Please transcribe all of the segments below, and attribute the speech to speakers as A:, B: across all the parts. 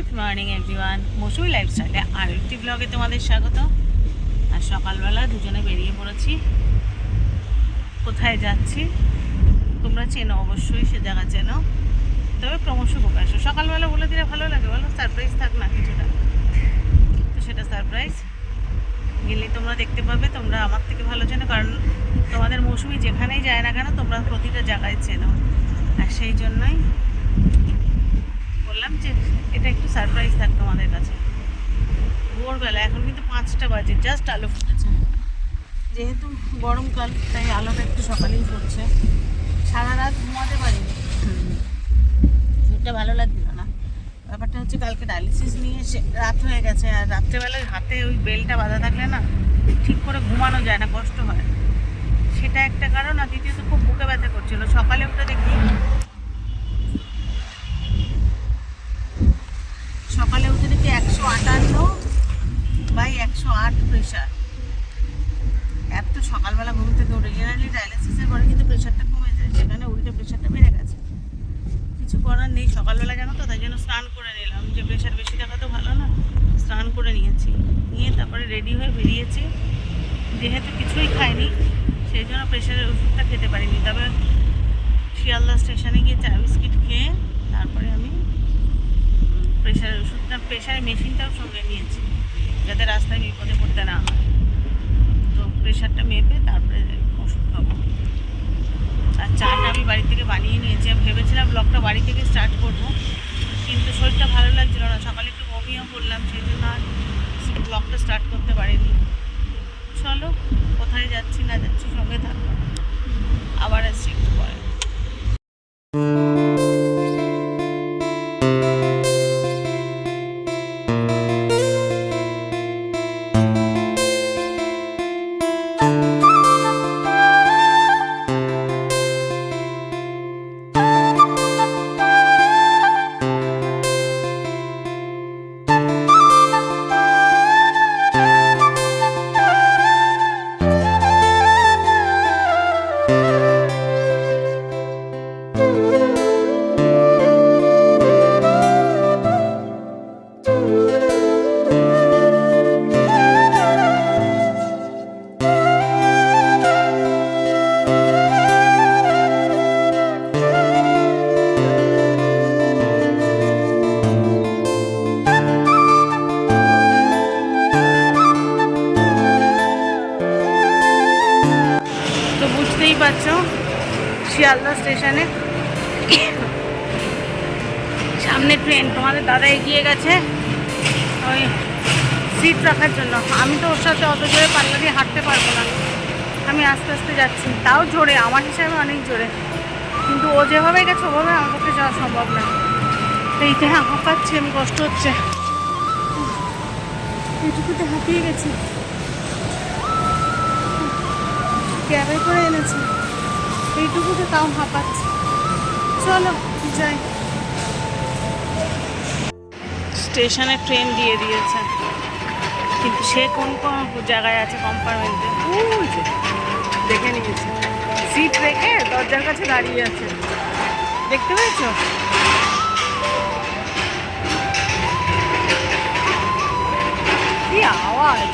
A: Good morning everyone, মৌসুমি লাইফস্টাইলে আরেকটি ব্লগে তোমাদের স্বাগত। আর সকালবেলা দুজনে বেরিয়ে পড়েছি। কোথায় যাচ্ছি তোমরা চেনো, অবশ্যই সে জায়গা চেনো, তবে ক্রমশ প্রকাশ। সকালবেলা বলে দিলে ভালো লাগে, বলো? সারপ্রাইজ থাক না কিছুটা, তো সেটা সারপ্রাইজ গেলে তোমরা দেখতে পাবে। তোমরা আমার থেকে ভালো চেনো, কারণ তোমাদের মৌসুমি যেখানেই যায় না কেন তোমরা প্রতিটা জায়গায় চেনো। আর সেই জন্যই বললাম যে এটা একটু সারপ্রাইজ থাক তোমাদের কাছে। ভোরবেলা, এখন কিন্তু 5টা বাজে, জাস্ট আলো ফুটেছে। যেহেতু গরমকাল তাই আলোটা একটু সকালেই ফুটছে। সারা রাত ঘুমাতে পারিনি, শরীরটা ভালো লাগছিল না। ব্যাপারটা হচ্ছে কালকে ডায়ালিসিস নিয়ে এসে রাত হয়ে গেছে, আর রাত্রেবেলায় হাতে ওই বেলটা বাঁধা থাকলে না ঠিক করে ঘুমানো যায় না, কষ্ট হয়। সেটা একটা কারণ। আর দ্বিতীয়ত খুব বুকে ব্যথা করছিল। সকালে উঠে দেখি, সকালে উঠে দেখি 158/108 প্রেশার। এত সকালবেলা ঘুম থেকে উঠে, জেনারেলি ডায়ালিসিসের পরে কিন্তু প্রেশারটা কমে যায়, সেখানে উল্টে প্রেশারটা বেড়ে গেছে। কিছু করার নেই, সকালবেলা জানো তো, তাই জন্য স্নান করে নিলাম। যে প্রেশার বেশি থাকা তো ভালো না, স্নান করে নিয়েছি। নিয়ে তারপরে রেডি হয়ে বেরিয়েছি। যেহেতু কিছুই খাইনি সেই জন্য প্রেশারের ওষুধটা খেতে পারিনি, তবে শিয়ালদা স্টেশনে গিয়ে চা বিস্কিট খেয়ে তারপরে আমি প্রেশারের ওষুধটা, প্রেশারের মেশিনটাও সঙ্গে নিয়েছি যাতে রাস্তায় বিপদে পড়তে না হয়। তো প্রেশারটা মেপে তারপরে ওষুধ খাবো। আর চাটা আমি বাড়ি থেকে বানিয়ে নিয়েছি। আমি ভেবেছিলাম ব্লগটা বাড়ি থেকে স্টার্ট করবো, কিন্তু শরীরটা ভালো লাগছিল না। সকালে একটু বমিও করলাম, সেই জন্য আর ব্লগটা স্টার্ট করতে পারিনি। চলো, কোথায় যাচ্ছি না যাচ্ছি সঙ্গে থাকবো, আবার আসছি একটু পরে। বুঝতেই পারছো, শিয়ালদা স্টেশনে সামনে ট্রেন। তোমাদের দাদা এগিয়ে গেছে ওই সিট রাখার জন্য। আমি তো ওর সাথে অত জোরে পাল্লা দিয়ে হাঁটতে পারবো না, আমি আস্তে আস্তে যাচ্ছি। তাও জোরে, আমার হিসাবে অনেক জোরে, কিন্তু ও যেভাবে গেছে ওভাবে আমার পক্ষে যাওয়া সম্ভব না। এইতে হাঁপাচ্ছি আমি, কষ্ট হচ্ছে, এইটুকুতে হাঁপিয়ে গেছি। ক্যাবে করে এনেছি, এইটুকুতে তাও হাঁপাচ্ছি। চলো যাই। স্টেশনে ট্রেন দিয়ে দিয়েছে, কিন্তু সে কোন কোন জায়গায় আছে কম্পার্টমেন্টে দেখে নিয়েছে। সিট রেখে দরজার কাছে দাঁড়িয়ে আছে, দেখতে পেয়েছো? কি আওয়াজ!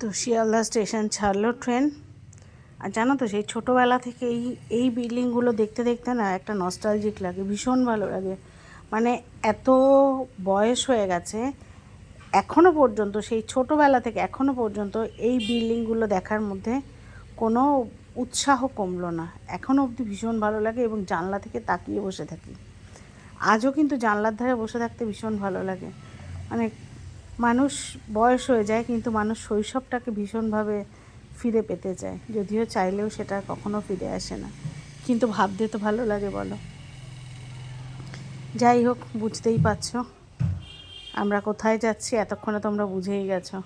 A: তো শিয়ালদা স্টেশন ছাড়লো ট্রেন। আর জানো তো, সেই ছোটোবেলা থেকে এই বিল্ডিংগুলো দেখতে দেখতে না একটা নস্টালজিক লাগে, ভীষণ ভালো লাগে। মানে এত বয়স হয়ে গেছে, এখনও পর্যন্ত, সেই ছোটোবেলা থেকে এখনও পর্যন্ত এই বিল্ডিংগুলো দেখার মধ্যে কোনো উৎসাহ কমলো না। এখনও অবধি ভীষণ ভালো লাগে এবং জানলা থেকে তাকিয়ে বসে থাকি। আজও কিন্তু জানলার ধারে বসে থাকতে ভীষণ ভালো লাগে। মানে মানুষ বয়স হয়ে যায় কিন্তু মানুষ শৈশবটাকে ভীষণভাবে ফিরে পেতে চায়, যদিও চাইলেও সেটা কখনো ফিরে আসে না, কিন্তু ভাবতে তো ভালো লাগে বলো। যাই হোক, বুঝতেই পারছো আমরা কোথায় যাচ্ছি, এতক্ষণে তোমরা বুঝেই গেছো।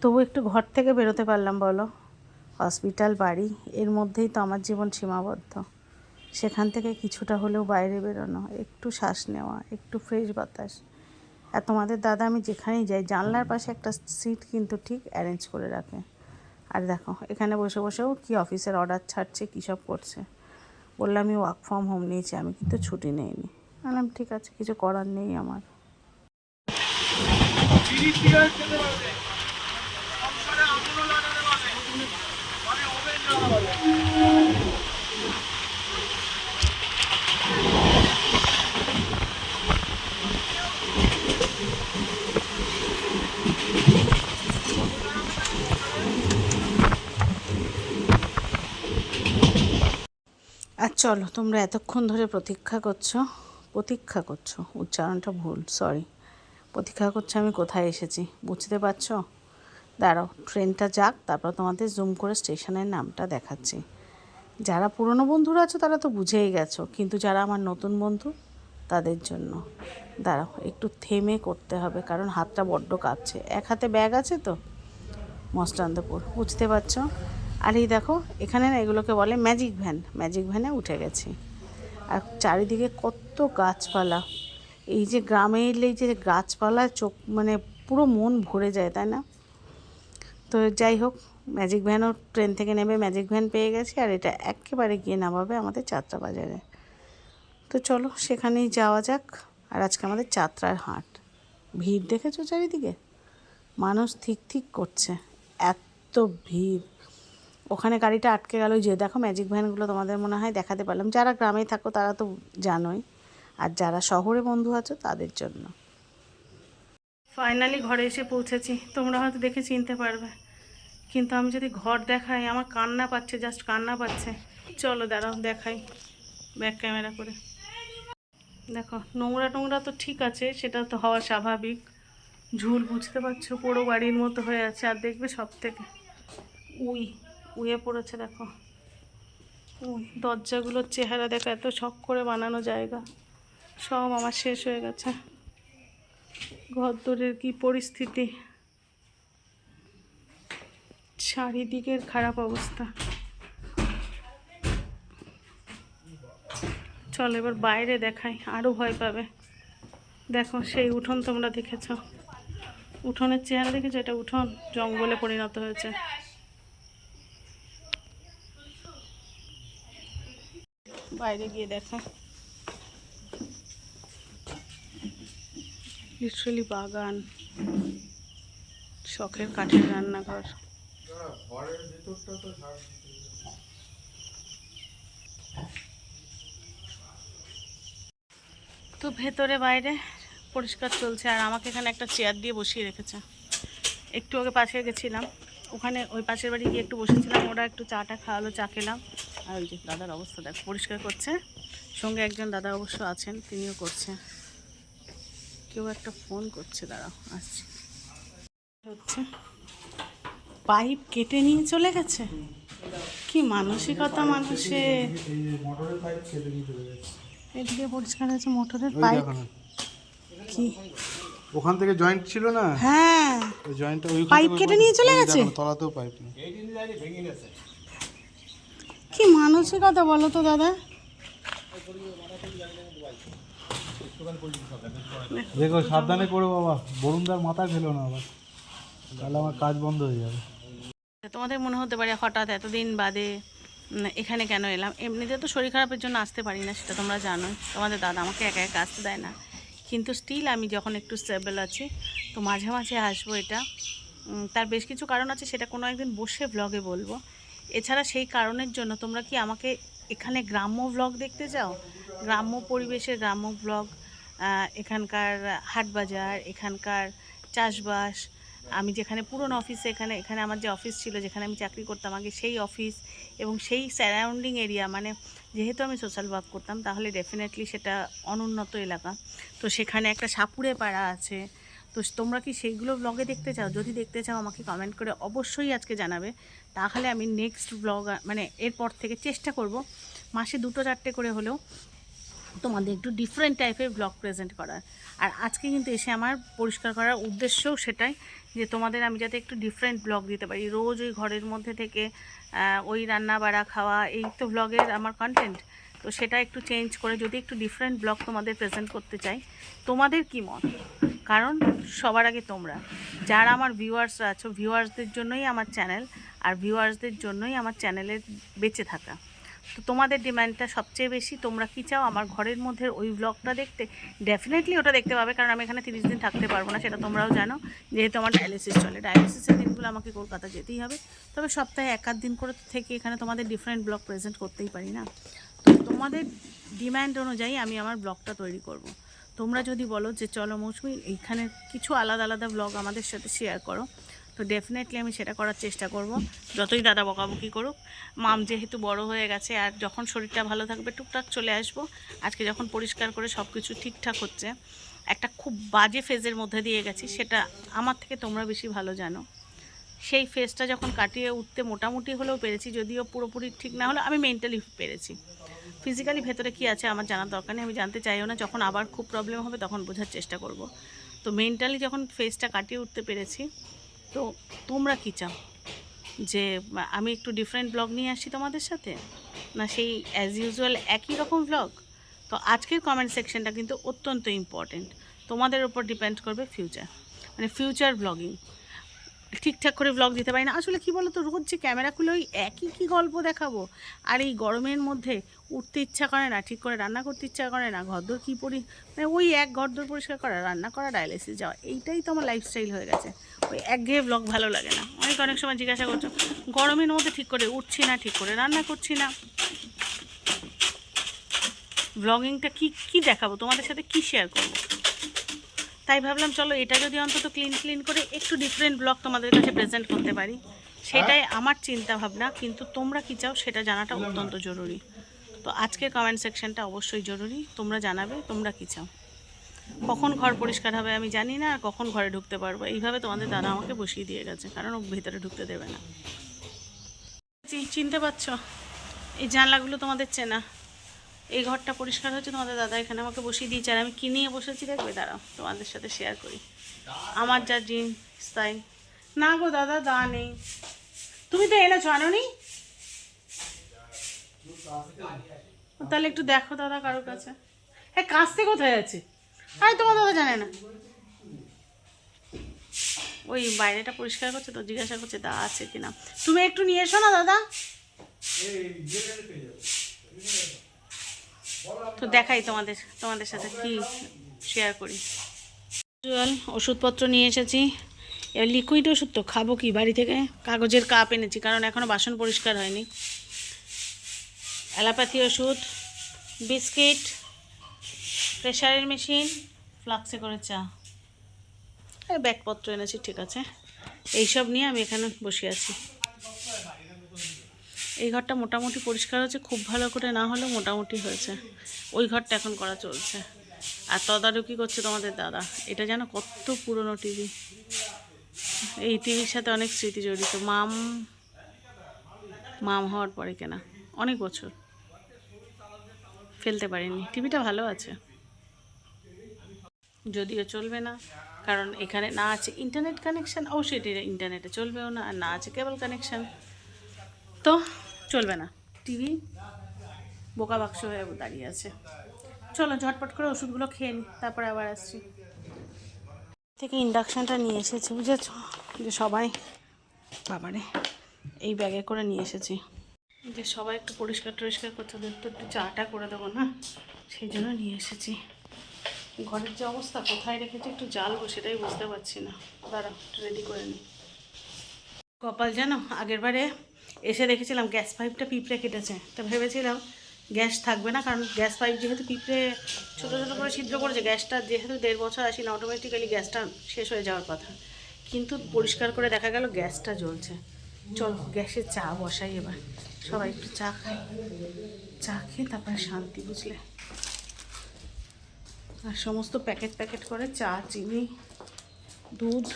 A: তবু একটু ঘর থেকে বেরোতে পারলাম বলো। হসপিটাল, বাড়ি, এর মধ্যেই তো আমার জীবন সীমাবদ্ধ। সেখান থেকে কিছুটা হলেও বাইরে বেরোনো, একটু শ্বাস নেওয়া, একটু ফ্রেশ বাতাস। আর তোমাদের দাদা আমি যেখানেই যাই জানলার পাশে একটা সিট কিন্তু ঠিক অ্যারেঞ্জ করে রাখে। আর দেখো এখানে বসে বসেও কি অফিসের অর্ডার ছাড়ছে, কী সব করছে। বললাম আমি ওয়ার্ক ফ্রম হোম নিয়েছি, আমি কিন্তু ছুটি নেইনি। বললাম ঠিক আছে, কিছু করার নেই আমার। আর চলো, তোমরা এতক্ষণ ধরে প্রতীক্ষা করছো, উচ্চারণটা ভুল, সরি। প্রতীক্ষা করছো আমি কোথায় এসেছি, বুঝতে পারছো? দাঁড়াও, ট্রেনটা যাক, তারপর তোমাদের জুম করে স্টেশনের নামটা দেখাচ্ছি। যারা পুরনো বন্ধুরা আছো তারা তো বুঝেই গেছো, কিন্তু যারা আমার নতুন বন্ধু তাদের জন্য দাঁড়াও, একটু থেমে করতে হবে, কারণ হাতটা বড্ড কাঁপছে। এক হাতে ব্যাগ আছে তো, মস্তান্দপুর, বুঝতে পারছো? আর এই দেখো এখানে না এগুলোকে বলে ম্যাজিক ভ্যান, ম্যাজিক ভ্যানে উঠে গেছি। আর চারিদিকে কত গাছপালা, এই যে গ্রামে এলে এই যে গাছপালা চোখ মানে পুরো মন ভরে যায়, তাই না? তো যাই হোক, ম্যাজিক ভ্যানও ট্রেন থেকে নেমে ম্যাজিক ভ্যান পেয়ে গেছি, আর এটা একেবারে গিয়ে নামাবে আমাদের যাত্রা বাজারে। তো চলো সেখানেই যাওয়া যাক। আর আজকে আমাদের যাত্রার হাট, ভিড় দেখেছো চারিদিকে, মানুষ ঠিক ঠিক করছে, এত ভিড়। ওখানে গাড়িটা আটকে গেল, যে দেখো ম্যাজিক ভ্যানগুলো তোমাদের মনে হয় দেখাতে পারলাম। যারা গ্রামে থাকো তারা তো জানোই, আর যারা শহরে বন্ধু আছো তাদের জন্য। ফাইনালি ঘরে এসে পৌঁছেছি, তোমরা হয়তো দেখে চিনতে পারবে, কিন্তু আমি যদি ঘর দেখাই আমার কান্না পাচ্ছে, জাস্ট কান্না পাচ্ছে। চলো দাঁড়াও দেখাই ব্যাক ক্যামেরা করে। দেখো নোংরা টোংরা তো ঠিক আছে, সেটা তো হওয়া স্বাভাবিক। ঝুল বুঝতে পারছো পুরো বাড়ির মতো হয়ে আছে। আর দেখবে সব থেকে উয়ে পড়েছে, দেখো দরজাগুলোর চেহারা দেখো, এত শখ করে বানানো জায়গা সব আমার শেষ হয়ে গেছে। ঘরদোরের কি পরিস্থিতি, চারিদিকের খারাপ অবস্থা। চলো এবার বাইরে দেখাই, আরও ভয় পাবে। দেখো সেই উঠোন তোমরা দেখেছ, উঠোনের চেহারা দেখেছো? এটা উঠোন জঙ্গলে পরিণত হয়েছে। বাইরে গিয়ে দেখা, লিটারালি বাগান, শখের কাঠের রান্নাঘর। তো ভেতরে বাইরে পরিষ্কার চলছে, আর আমাকে এখানে একটা চেয়ার দিয়ে বসিয়ে রেখেছে। একটু আগে পাশে গেছিলাম, ওখানে ওই পাশের বাড়ি গিয়ে একটু বসেছিলাম, ওরা একটু চাটা খাওয়ালো, চা খেলাম। আর ওই যে দাদার অবস্থা দেখ, পরিষ্কার করছে, সঙ্গে একজন দাদা অবশ্য আছেন, তিনিও করছে। কেউ একটা ফোন করছে, দাঁড়াও আসছে। হচ্ছে পাইপ কেটে নিয়ে চলে গেছে, কি মানসিকতা মানুষের। এদিকে পরিষ্কার আছে, মোটরের পাইপ কি
B: ওখান থেকে জয়েন্ট ছিল না,
A: হ্যাঁ
B: ওই জয়েন্টটা
A: পাইপ কেটে নিয়ে চলে গেছে।
B: তলাতেও পাইপ নেই।
A: কি মানসিকতা বলো তো দাদা।
B: দেখো সাবধানে করো বাবা, বরুণদার মাথা খেলো না আবার, তাহলে আমার কাজ বন্ধ হয়ে যাবে।
A: তোমাদের মনে হতে পারে হঠাৎ এতদিন বাদে এখানে কেন এলাম। এমনিতে তো শরীর খারাপের জন্য আসতে পারি না, সেটা তোমরা জানোই। তোমাদের দাদা আমাকে একা একা আসতে দেয় না, কিন্তু স্টিল আমি যখন একটু স্টেবল আছি তো মাঝে মাঝে আসবো। এটা তার বেশ কিছু কারণ আছে, সেটা কোনো একদিন বসে ব্লগে বলবো। এছাড়া সেই কারণের জন্য তোমরা কি আমাকে এখানে গ্রাম্য ব্লগ দেখতে চাও? গ্রাম্য পরিবেশের গ্রাম্য ব্লগ, এখানকার হাটবাজার, এখানকার চাষবাস, আমি যেখানে পুরনো অফিসে এখানে আমার যে অফিস ছিল, যেখানে আমি চাকরি করতাম আগে, সেই অফিস এবং সেই সারাউন্ডিং এরিয়া, মানে যেহেতু আমি সোশ্যাল ওয়ার্ক করতাম, তাহলে ডেফিনেটলি সেটা অনুন্নত এলাকা। তো সেখানে একটা সাপুড়ে পাড়া আছে, তো তোমরা কি সেইগুলো ব্লগে দেখতে চাও? যদি দেখতে চাও আমাকে কমেন্ট করে অবশ্যই আজকে জানাবে। তাহলে আমি নেক্সট ব্লগ মানে এরপর থেকে চেষ্টা করব মাসে 2-4টে করে হলেও তোমাদের একটু ডিফারেন্ট টাইপের ব্লগ প্রেজেন্ট করার। আর আজকে কিন্তু এসে আমার পরিষ্কার করার উদ্দেশ্যও সেটাই, যে তোমাদের আমি যাতে একটু ডিফারেন্ট ব্লগ দিতে পারি। রোজ ওই ঘরের মধ্যে থেকে ওই রান্না বাড়া খাওয়া, এই তো ব্লগের আমার কন্টেন্ট। তো সেটা একটু চেঞ্জ করে যদি একটু ডিফারেন্ট ব্লগ তোমাদের প্রেজেন্ট করতে চাই, তোমাদের কি মত? কারণ সবার আগে তোমরা যারা আমার ভিউয়ার্সরা আছো, ভিউয়ার্সদের জন্যই আমার চ্যানেল, আর ভিউয়ার্সদের জন্যই আমার চ্যানেলের বেঁচে থাকা। তো তোমাদের ডিমান্ডটা সবচেয়ে বেশি। তোমরা কী চাও আমার ঘরের মধ্যে ওই ব্লগটা দেখতে? ডেফিনেটলি ওটা দেখতে পাবে, কারণ আমি এখানে 30 দিন থাকতে পারবো না, সেটা তোমরাও জানো। যেহেতু আমার ডায়ালিসিস চলে, ডায়ালিসিসের দিনগুলো আমাকে কলকাতা যেতেই হবে। তবে সপ্তাহে 1-8 দিন করে থেকে এখানে তোমাদের ডিফারেন্ট ব্লগ প্রেজেন্ট করতেই পারি না। তো তোমাদের ডিমান্ড অনুযায়ী আমি আমার ব্লগটা তৈরি করব। তোমরা যদি বলো যে চলো মৌসুমি এইখানে কিছু আলাদা আলাদা ব্লগ আমাদের সাথে শেয়ার করো, তো ডেফিনেটলি আমি সেটা করার চেষ্টা করব। যতই দাদা বকাবকি করুক, মাম যেহেতু বড় হয়ে গেছে, আর যখন শরীরটা ভালো থাকবে টুকটাক চলে আসবো। আজকে যখন পরিষ্কার করে সব কিছু ঠিকঠাক হচ্ছে, একটা খুব বাজে ফেজের মধ্যে দিয়ে গেছি, সেটা আমার থেকে তোমরা বেশি ভালো জানো। সেই ফেজটা যখন কাটিয়ে উঠতে মোটামুটি হলেও পেরেছি, যদিও পুরোপুরি ঠিক না হলেও আমি মেন্টালি পেরেছি। ফিজিক্যালি ভেতরে কী আছে আমার জানার দরকার নেই, আমি জানতে চাইও না। যখন আবার খুব প্রবলেম হবে তখন বোঝার চেষ্টা করব। তো মেন্টালি যখন ফেজটা কাটিয়ে উঠতে পেরেছি, তো তোমরা কী চাও? যে আমি একটু ডিফারেন্ট ব্লগ নিয়ে আসি তোমাদের সাথে, না সেই অ্যাজ ইউজুয়াল একই রকম ব্লগ? তো আজকের কমেন্ট সেকশনটা কিন্তু অত্যন্ত ইম্পর্টেন্ট। তোমাদের উপর ডিপেন্ড করবে ফিউচার, মানে ফিউচার ব্লগিং। ঠিকঠাক করে ব্লগ দিতে পারি না আসলে। কি বলো তো, রোজ যে ক্যামেরা খুলে ওই একই কী গল্প দেখাবো? আর এই গরমের মধ্যে উঠতে ইচ্ছা করে না, ঠিক করে রান্না করতে ইচ্ছা করে না, ঘরদোর কী মানে ওই এক ঘরদোর পরিষ্কার করা, রান্না করা, ডায়ালিসিস যাওয়া, এইটাই তো আমার লাইফস্টাইল হয়ে গেছে। ওই একঘেয়ে ব্লগ ভালো লাগে না। অনেক সময় জিজ্ঞাসা করছো, গরমের মধ্যে ঠিক করে উঠছি না, ঠিক করে রান্না করছি না, ব্লগিংটা কী দেখাবো তোমাদের সাথে, কী শেয়ার করবো? তাই ভাবলাম চলো এটা যদি অন্তত ক্লিন করে একটু ডিফারেন্ট ব্লগ তোমাদের কাছে প্রেজেন্ট করতে পারি, সেটাই আমার চিন্তা ভাবনা। কিন্তু তোমরা কী চাও সেটা জানাটা অত্যন্ত জরুরি। তো আজকের কমেন্ট সেকশনটা অবশ্যই জরুরি। তোমরা জানাবে তোমরা কী চাও। কখন ঘর পরিষ্কার হবে আমি জানি না, আর কখন ঘরে ঢুকতে পারবো, এইভাবে তোমাদের দাদা আমাকে বসিয়ে দিয়ে গেছে, কারণ ও ভেতরে ঢুকতে দেবে না। চিনতে পারছো? এই জানলাগুলো তোমাদের চেনা। এই ঘরটা পরিষ্কার হচ্ছে, তোমাদের দাদা এখানে আমাকে বসিয়ে দিয়েছে, আর আমি কি নিয়ে বসেছি দেখবে, দাঁড়াও তোমাদের সাথে শেয়ার করি। আমার যা জিন্স তাই। না গো দাদা, দা নেই। তুমি তো এনেছো, আনোনি? তাহলে একটু দেখো দাদা কারোর কাছে। হ্যাঁ, কাস্তে কোথায় আছে? আরে তোমার দাদা জানে না। ওই বাইরেটা পরিষ্কার করছে তো, জিজ্ঞাসা করছে দা আছে কিনা। তুমি একটু নিয়ে এসো না দাদা। তো দেখাই তোমাদের সাথে কি শেয়ার করি। ওষুধপত্র নিয়ে এসেছি। এবার লিকুইড ওষুধ তো খাবো কি, বাড়ি থেকে কাগজের কাপ এনেছি, কারণ এখনও বাসন পরিষ্কার হয়নি। অ্যালোপ্যাথি ওষুধ, বিস্কিট, প্রেশারের মেশিন, ফ্লাক্সে করে চা, আর ব্যাগপত্র এনেছি। ঠিক আছে, এইসব নিয়ে আমি এখানে বসে আছি। এই ঘরটা মোটামুটি পরিষ্কার হচ্ছে, খুব ভালো করে না হলেও মোটামুটি হয়েছে। ওই ঘরটা এখন করা চলছে। আর তদারকি করছে তোমাদের দাদা। এটা যেন কত পুরনো টিভি, এই টিভির সাথে অনেক স্মৃতি জড়িত। মাম হওয়ার পরে কেনা, অনেক বছর ফেলতে পারিনি। টিভিটা ভালো আছে, যদিও চলবে না, কারণ এখানে না আছে ইন্টারনেট কানেকশান। অবশ্যই এটি ইন্টারনেটে চলবেও না, আর না আছে কেবল কানেকশান, তো চলবে না। টিভি বোকা বাক্স হয়ে দাঁড়িয়ে আছে। চলো ঝটপট করে ওষুধগুলো খেয়ে নিই, তারপরে আবার আসছি। থেকে ইন্ডাকশানটা নিয়ে এসেছি, বুঝেছ, যে সবাই বাবারে এই ব্যাগে করে নিয়ে এসেছি, যে সবাই একটু পরিষ্কার টরিষ্কার করছে, ওদের তো একটু চাটা করে দেবো না, সেই জন্য নিয়ে এসেছি। ঘরের যে অবস্থা, কোথায় রেখেছি একটু জ্বালবো সেটাই বুঝতে পারছি না। দাঁড়াও একটু রেডি করে নিই। কপাল জানো, আগের বারে এসে দেখেছিলাম গ্যাস পাইপটা পিঁপড়ে কেটেছে, তা ভেবেছিলাম গ্যাস থাকবে না, কারণ গ্যাস পাইপ যেহেতু পিঁপড়ে ছোটো ছোটো করে ছিদ্র করেছে, গ্যাসটা যেহেতু 1.5 বছর আসি না, অটোমেটিক্যালি গ্যাসটা শেষ হয়ে যাওয়ার কথা। কিন্তু পরিষ্কার করে দেখা গেল গ্যাসটা জ্বলছে। চলো গ্যাসে চা বসাই এবার, সবাই একটু চা খাই, চা খেয়ে তারপরে শান্তি, বুঝলে। আর সমস্ত প্যাকেট করে চা, চিনি দুধ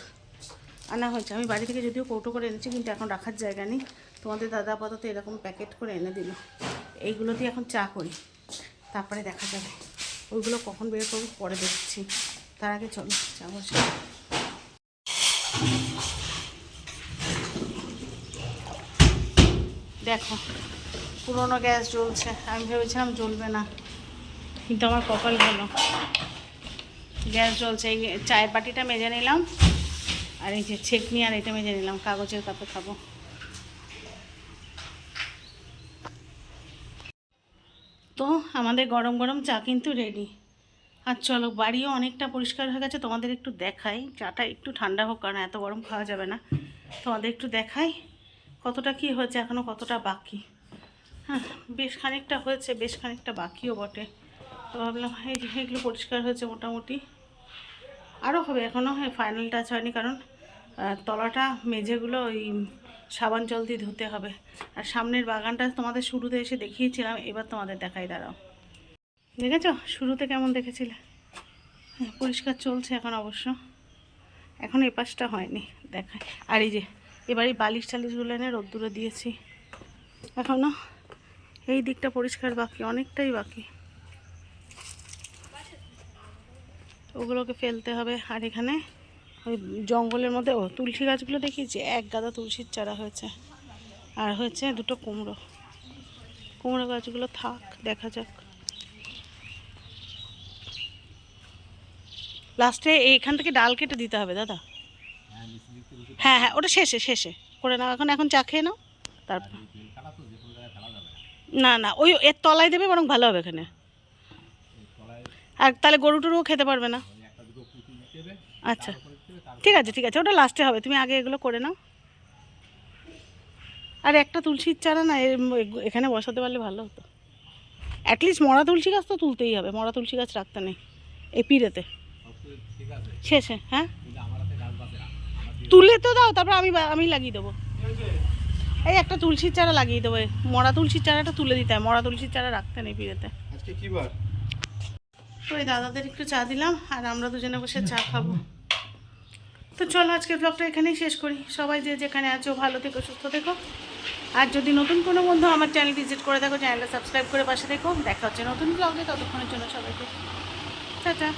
A: আনা হয়েছে। আমি বাড়ি থেকে যদিও কৌটো করে এনেছি, কিন্তু এখন রাখার জায়গা নেই। তোমাদের দাদা আপাতত এরকম প্যাকেট করে এনে দিল। এইগুলো দিয়ে এখন চা করি, তারপরে দেখা যাবে। ওইগুলো কখন বের করবো পরে দেখছি, তার আগে চলো চা বসে। দেখো পুরোনো গ্যাস জ্বলছে, আমি ভেবেছিলাম জ্বলবে না, কিন্তু আমার কপাল ভালো, গ্যাস জ্বলছে। এই চায়ের বাটিটা মেজে নিলাম, আর এই যে ছেঁকনি আর এটা মেজে নিলাম, কাগজের কাপে খাবো। তো আমাদের গরম গরম চা কিন্তু রেডি। আর চলো, বাড়িও অনেকটা পরিষ্কার হয়ে গেছে, তোমাদের একটু দেখাই। চাটা একটু ঠান্ডা হোক, কারণ এত গরম খাওয়া যাবে না। তোমাদের একটু দেখাই কতটা কি হয়েছে, এখনও কতটা বাকি। হ্যাঁ, বেশ খানিকটা হয়েছে, বেশ খানিকটা বাকিও বটে। তো ভাবলাম এই যে এগুলো পরিষ্কার হয়েছে মোটামুটি, আরও হবে এখনও। ফাইনাল টাচ হয়নি, কারণ তলাটা মেঝেগুলো ওই সাবান জল দিয়ে ধুতে হবে। আর সামনের বাগানটা তোমাদের শুরুতে এসে দেখিয়েছিলাম, এবার তোমাদের দেখাই, দাঁড়াও। দেখেছো শুরুতে কেমন দেখেছিলে? হ্যাঁ, পরিষ্কার চলছে এখন অবশ্য, এখন এ পাশটা হয়নি, দেখায়। আর এই যে এবারে বালিশ টালিশগুলো এনে রোদ্দুরে দিয়েছি, এখনও এই দিকটা পরিষ্কার বাকি, অনেকটাই বাকি, ওগুলোকে ফেলতে হবে। আর এখানে ওই জঙ্গলের মধ্যে তুলসী গাছগুলো দেখিয়েছি, এক গাদা তুলসীর চারা হয়েছে, আর হয়েছে দুটো কুমড়ো। কুমড়ো গাছগুলো থাক, দেখা যাক। লাস্টে এইখান থেকে ডাল কেটে দিতে হবে দাদা। হ্যাঁ হ্যাঁ, ওটা শেষে শেষে করে নাও, এখন চা খেয়ে নাও তারপর। না না, ওই এর তলায় দেবে বরং ভালো হবে এখানে, আর তাহলে গরু টরুও খেতে পারবে না। আচ্ছা ঠিক আছে ঠিক আছে, ওটা লাস্টে হবে, তুমি আগে এগুলো করে নাও। আর একটা তুলসীর চারা না এখানে বসাতে পারলে ভালো হতো। অ্যাটলিস্ট মরা তুলসী গাছ তো তুলতেই হবে, মরা তুলসী গাছ রাখতে নেই এই পিড়েতে। শেষে হ্যাঁ, তুলে তো দাও, তারপর আমি লাগিয়ে দেবো। এই একটা তুলসীর চারা লাগিয়ে দেবো, মরা তুলসীর চারাটা তুলে দিতে হয়, মরা তুলসীর চারা রাখতে নেই পিড়েতে।
B: আজকে কি বার?
A: তো এই দাদাদের একটু চা দিলাম, আর আমরা দুজনে বসে চা খাবো। তো চলো আজকের ব্লগটা এখানেই শেষ করি। সবাই যে যেখানে আছো ভালো থেকো, সুস্থ থেকো। আর যদি নতুন কোনো বন্ধু আমার চ্যানেল ভিজিট করে থাকো, চ্যানেলটা সাবস্ক্রাইব করে পাশে দেখো। দেখা হচ্ছে নতুন ব্লগে, ততক্ষণের জন্য সবাইকে টাটা।